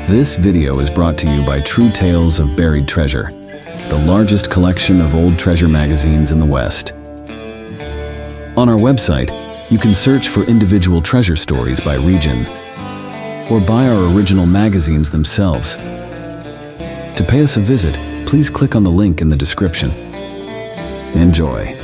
This video is brought to you by True Tales of Buried Treasure, the largest collection of old treasure magazines in the West. On our website, you can search for individual treasure stories by region, or buy our original magazines themselves. To pay us a visit, please click on the link in the description. Enjoy.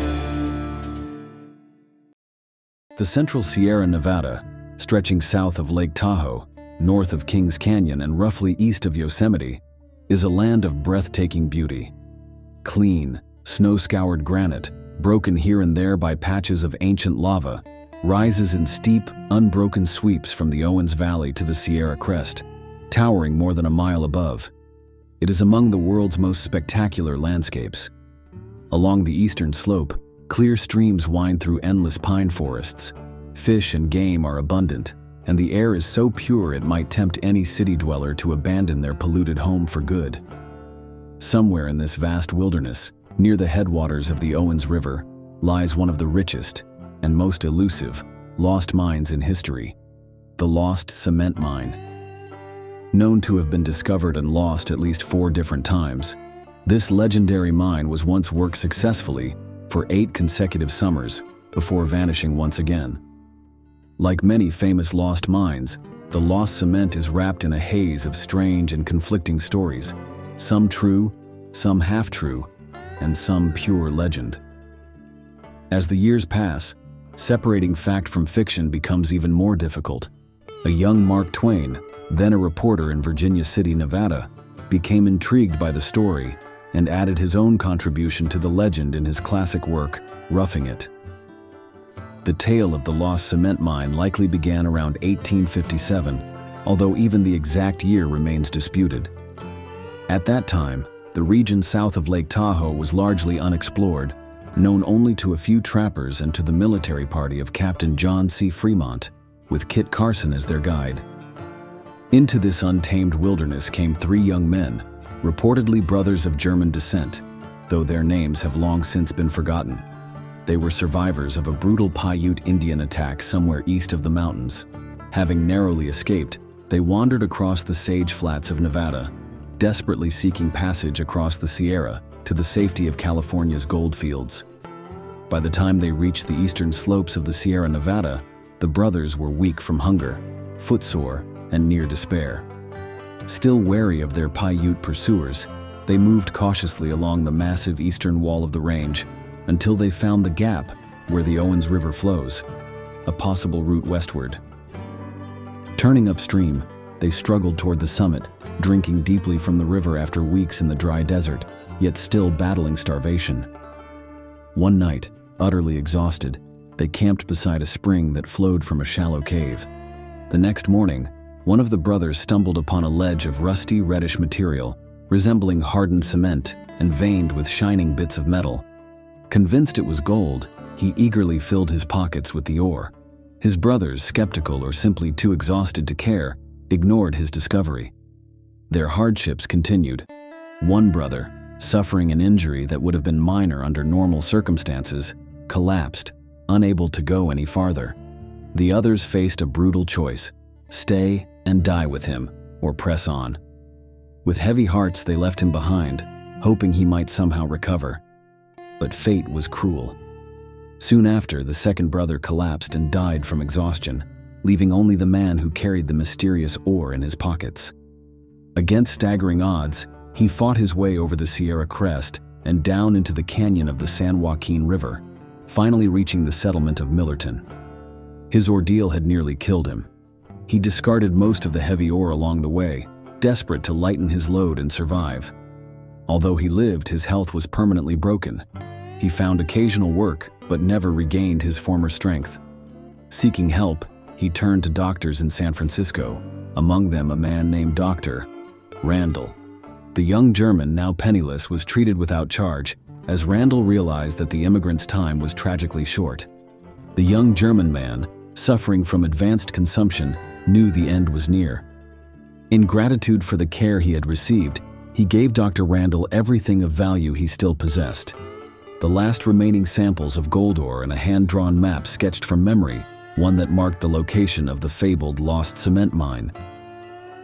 The Central Sierra Nevada, stretching south of Lake Tahoe, north of Kings Canyon and roughly east of Yosemite, is a land of breathtaking beauty. Clean, snow-scoured granite, broken here and there by patches of ancient lava, rises in steep, unbroken sweeps from the Owens Valley to the Sierra Crest, towering more than a mile above. It is among the world's most spectacular landscapes. Along the eastern slope, clear streams wind through endless pine forests. Fish and game are abundant, and the air is so pure it might tempt any city dweller to abandon their polluted home for good. Somewhere in this vast wilderness, near the headwaters of the Owens River, lies one of the richest and most elusive lost mines in history, the Lost Cement Mine. Known to have been discovered and lost at least 4 different times, this legendary mine was once worked successfully for 8 consecutive summers before vanishing once again. Like many famous lost mines, the lost cement is wrapped in a haze of strange and conflicting stories, some true, some half-true, and some pure legend. As the years pass, separating fact from fiction becomes even more difficult. A young Mark Twain, then a reporter in Virginia City, Nevada, became intrigued by the story and added his own contribution to the legend in his classic work, Roughing It. The tale of the lost cement mine likely began around 1857, although even the exact year remains disputed. At that time, the region south of Lake Tahoe was largely unexplored, known only to a few trappers and to the military party of Captain John C. Fremont, with Kit Carson as their guide. Into this untamed wilderness came 3 young men, reportedly brothers of German descent, though their names have long since been forgotten. They were survivors of a brutal Paiute Indian attack somewhere east of the mountains. Having narrowly escaped, they wandered across the sage flats of Nevada, desperately seeking passage across the Sierra to the safety of California's gold fields. By the time they reached the eastern slopes of the Sierra Nevada, the brothers were weak from hunger, footsore, and near despair. Still wary of their Paiute pursuers, they moved cautiously along the massive eastern wall of the range until they found the gap where the Owens River flows, a possible route westward. Turning upstream, they struggled toward the summit, drinking deeply from the river after weeks in the dry desert, yet still battling starvation. One night, utterly exhausted, they camped beside a spring that flowed from a shallow cave. The next morning, one of the brothers stumbled upon a ledge of rusty reddish material, resembling hardened cement and veined with shining bits of metal. Convinced it was gold, he eagerly filled his pockets with the ore. His brothers, skeptical or simply too exhausted to care, ignored his discovery. Their hardships continued. One brother, suffering an injury that would have been minor under normal circumstances, collapsed, unable to go any farther. The others faced a brutal choice: stay and die with him, or press on. With heavy hearts, they left him behind, hoping he might somehow recover. But fate was cruel. Soon after, the second brother collapsed and died from exhaustion, leaving only the man who carried the mysterious ore in his pockets. Against staggering odds, he fought his way over the Sierra Crest and down into the canyon of the San Joaquin River, finally reaching the settlement of Millerton. His ordeal had nearly killed him. He discarded most of the heavy ore along the way, desperate to lighten his load and survive. Although he lived, his health was permanently broken. He found occasional work, but never regained his former strength. Seeking help, he turned to doctors in San Francisco, among them a man named Dr. Randall. The young German, now penniless, was treated without charge, as Randall realized that the immigrant's time was tragically short. The young German man, suffering from advanced consumption, knew the end was near. In gratitude for the care he had received, he gave Dr. Randall everything of value he still possessed. The last remaining samples of gold ore and a hand-drawn map sketched from memory, one that marked the location of the fabled lost cement mine.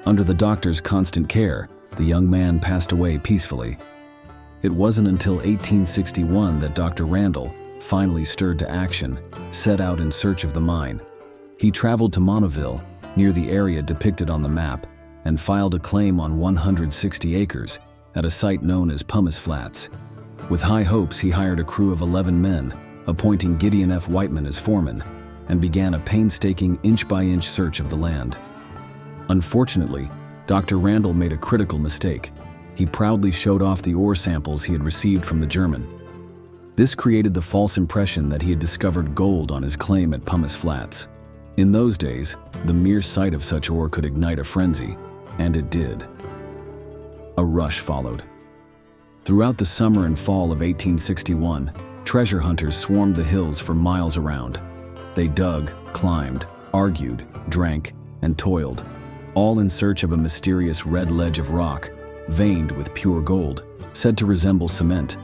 Under the doctor's constant care, the young man passed away peacefully. It wasn't until 1861 that Dr. Randall, finally stirred to action, set out in search of the mine. He traveled to Monaville, near the area depicted on the map, and filed a claim on 160 acres at a site known as Pumice Flats. With high hopes, he hired a crew of 11 men, appointing Gideon F. Whiteman as foreman, and began a painstaking inch-by-inch search of the land. Unfortunately, Dr. Randall made a critical mistake. He proudly showed off the ore samples he had received from the German. This created the false impression that he had discovered gold on his claim at Pumice Flats. In those days, the mere sight of such ore could ignite a frenzy, and it did. A rush followed. Throughout the summer and fall of 1861, treasure hunters swarmed the hills for miles around. They dug, climbed, argued, drank, and toiled, all in search of a mysterious red ledge of rock, veined with pure gold, said to resemble cement.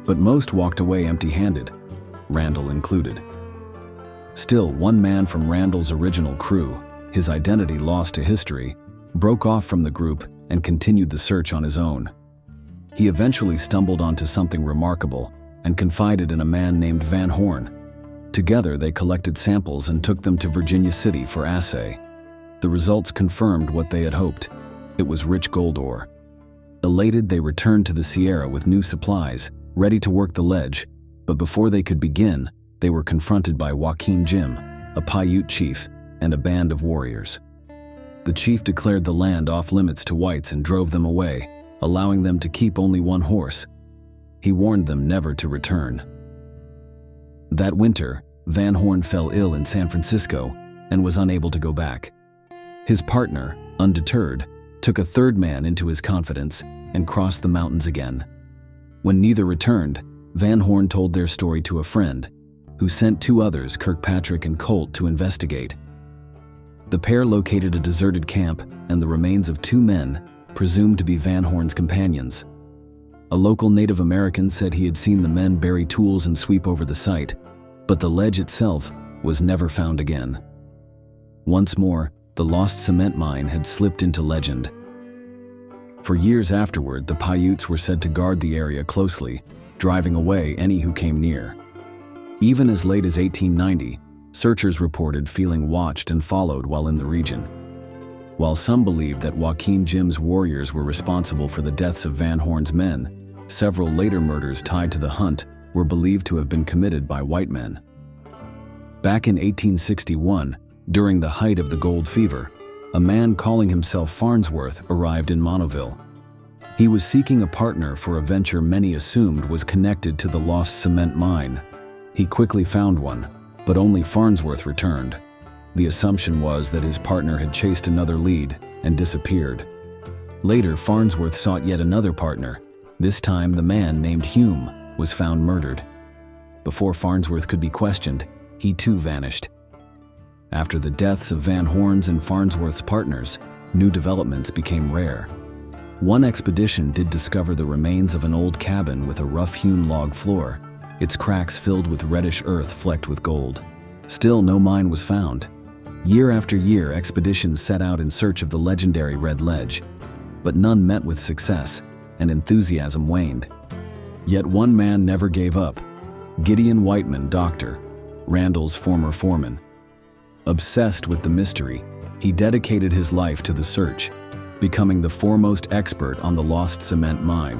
But most walked away empty-handed, Randall included. Still, one man from Randall's original crew, his identity lost to history, broke off from the group and continued the search on his own. He eventually stumbled onto something remarkable and confided in a man named Van Horn. Together, they collected samples and took them to Virginia City for assay. The results confirmed what they had hoped. It was rich gold ore. Elated, they returned to the Sierra with new supplies, ready to work the ledge, but before they could begin, they were confronted by Joaquin Jim, a Paiute chief, and a band of warriors. The chief declared the land off-limits to whites and drove them away, allowing them to keep only one horse. He warned them never to return. That winter, Van Horn fell ill in San Francisco and was unable to go back. His partner, undeterred, took a third man into his confidence and crossed the mountains again. When neither returned, Van Horn told their story to a friend, who sent two others, Kirkpatrick and Colt, to investigate. The pair located a deserted camp and the remains of two men, presumed to be Van Horn's companions. A local Native American said he had seen the men bury tools and sweep over the site, but the ledge itself was never found again. Once more, the lost cement mine had slipped into legend. For years afterward, the Paiutes were said to guard the area closely, driving away any who came near. Even as late as 1890, searchers reported feeling watched and followed while in the region. While some believed that Joaquin Jim's warriors were responsible for the deaths of Van Horn's men, several later murders tied to the hunt were believed to have been committed by white men. Back in 1861, during the height of the gold fever, a man calling himself Farnsworth arrived in Monaville. He was seeking a partner for a venture many assumed was connected to the lost cement mine. He quickly found one, but only Farnsworth returned. The assumption was that his partner had chased another lead and disappeared. Later, Farnsworth sought yet another partner. This time, the man named Hume was found murdered. Before Farnsworth could be questioned, he too vanished. After the deaths of Van Horn's and Farnsworth's partners, new developments became rare. One expedition did discover the remains of an old cabin with a rough-hewn log floor, its cracks filled with reddish earth flecked with gold. Still, no mine was found. Year after year, expeditions set out in search of the legendary Red Ledge, but none met with success, and enthusiasm waned. Yet one man never gave up: Gideon Whiteman, Dr. Randall's former foreman. Obsessed with the mystery, he dedicated his life to the search, becoming the foremost expert on the lost cement mine.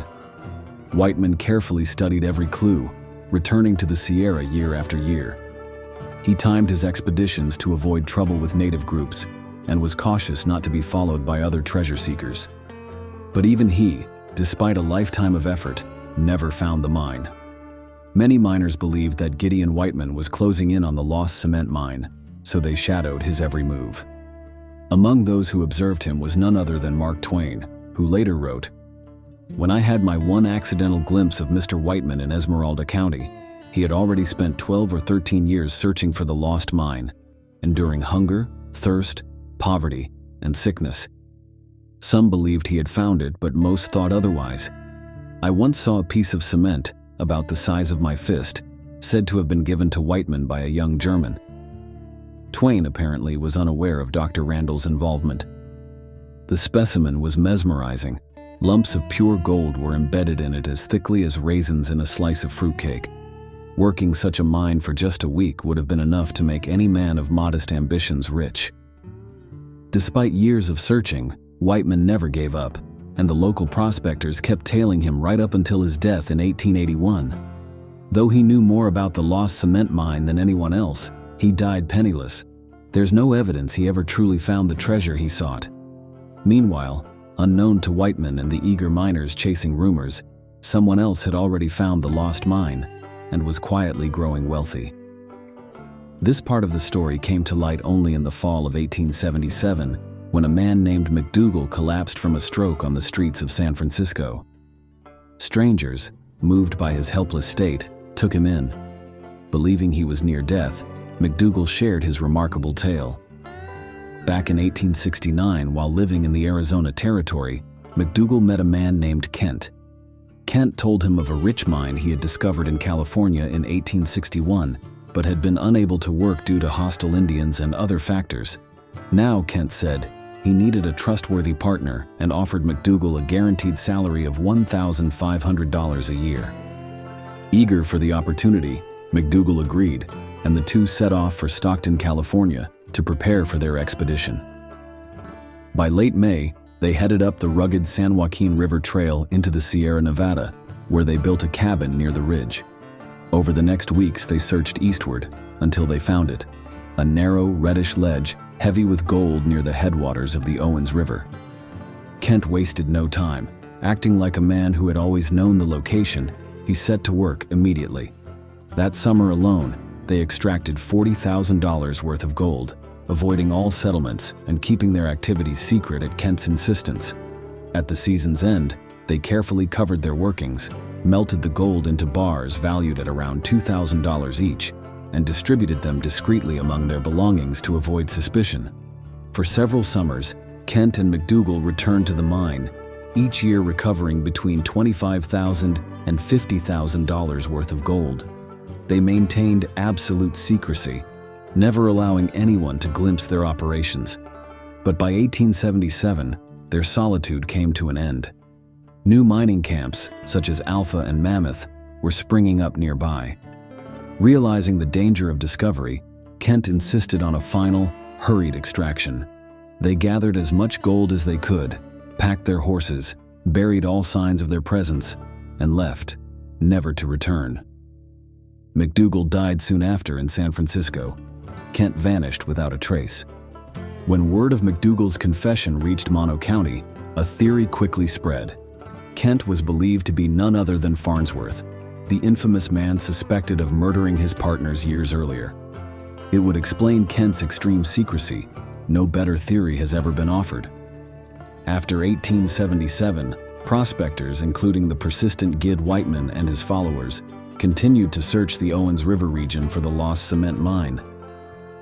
Whiteman carefully studied every clue, returning to the Sierra year after year. He timed his expeditions to avoid trouble with native groups and was cautious not to be followed by other treasure seekers. But even he, despite a lifetime of effort, never found the mine. Many miners believed that Gideon Whiteman was closing in on the lost cement mine, so they shadowed his every move. Among those who observed him was none other than Mark Twain, who later wrote, "When I had my one accidental glimpse of Mr. Whiteman in Esmeralda County, he had already spent 12 or 13 years searching for the lost mine, enduring hunger, thirst, poverty, and sickness. Some believed he had found it, but most thought otherwise. I once saw a piece of cement, about the size of my fist, said to have been given to Whiteman by a young German." Twain apparently was unaware of Dr. Randall's involvement. The specimen was mesmerizing. Lumps of pure gold were embedded in it as thickly as raisins in a slice of fruitcake. Working such a mine for just a week would have been enough to make any man of modest ambitions rich. Despite years of searching, Whiteman never gave up, and the local prospectors kept tailing him right up until his death in 1881. Though he knew more about the lost cement mine than anyone else, he died penniless. There's no evidence he ever truly found the treasure he sought. Meanwhile, unknown to Whiteman and the eager miners chasing rumors, someone else had already found the lost mine and was quietly growing wealthy. This part of the story came to light only in the fall of 1877, when a man named McDougall collapsed from a stroke on the streets of San Francisco. Strangers, moved by his helpless state, took him in. Believing he was near death, McDougall shared his remarkable tale. Back in 1869, while living in the Arizona Territory, McDougall met a man named Kent. Kent told him of a rich mine he had discovered in California in 1861, but had been unable to work due to hostile Indians and other factors. Now, Kent said, he needed a trustworthy partner and offered McDougall a guaranteed salary of $1,500 a year. Eager for the opportunity, McDougall agreed, and the two set off for Stockton, California, to prepare for their expedition. By late May, they headed up the rugged San Joaquin River Trail into the Sierra Nevada, where they built a cabin near the ridge. Over the next weeks, they searched eastward until they found it, a narrow, reddish ledge heavy with gold near the headwaters of the Owens River. Kent wasted no time. Acting like a man who had always known the location, he set to work immediately. That summer alone, they extracted $40,000 worth of gold, avoiding all settlements and keeping their activities secret at Kent's insistence. At the season's end, they carefully covered their workings, melted the gold into bars valued at around $2,000 each, and distributed them discreetly among their belongings to avoid suspicion. For several summers, Kent and McDougall returned to the mine, each year recovering between $25,000 and $50,000 worth of gold. They maintained absolute secrecy, never allowing anyone to glimpse their operations. But by 1877, their solitude came to an end. New mining camps, such as Alpha and Mammoth, were springing up nearby. Realizing the danger of discovery, Kent insisted on a final, hurried extraction. They gathered as much gold as they could, packed their horses, buried all signs of their presence, and left, never to return. McDougall died soon after in San Francisco. Kent vanished without a trace. When word of McDougall's confession reached Mono County, a theory quickly spread. Kent was believed to be none other than Farnsworth, the infamous man suspected of murdering his partners years earlier. It would explain Kent's extreme secrecy. No better theory has ever been offered. After 1877, prospectors, including the persistent Gid Whiteman and his followers, continued to search the Owens River region for the lost cement mine.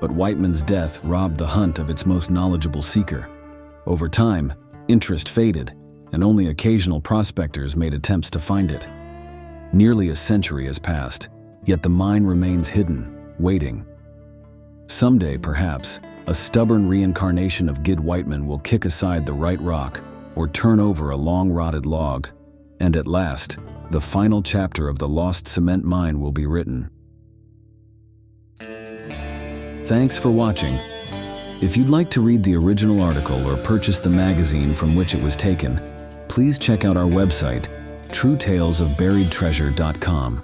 But Whiteman's death robbed the hunt of its most knowledgeable seeker. Over time, interest faded, and only occasional prospectors made attempts to find it. Nearly a century has passed, yet the mine remains hidden, waiting. Someday, perhaps, a stubborn reincarnation of Gid Whiteman will kick aside the right rock or turn over a long-rotted log, and at last, the final chapter of the lost cement mine will be written. Thanks for watching. If you'd like to read the original article or purchase the magazine from which it was taken, please check out our website, truetalesofburiedtreasure.com.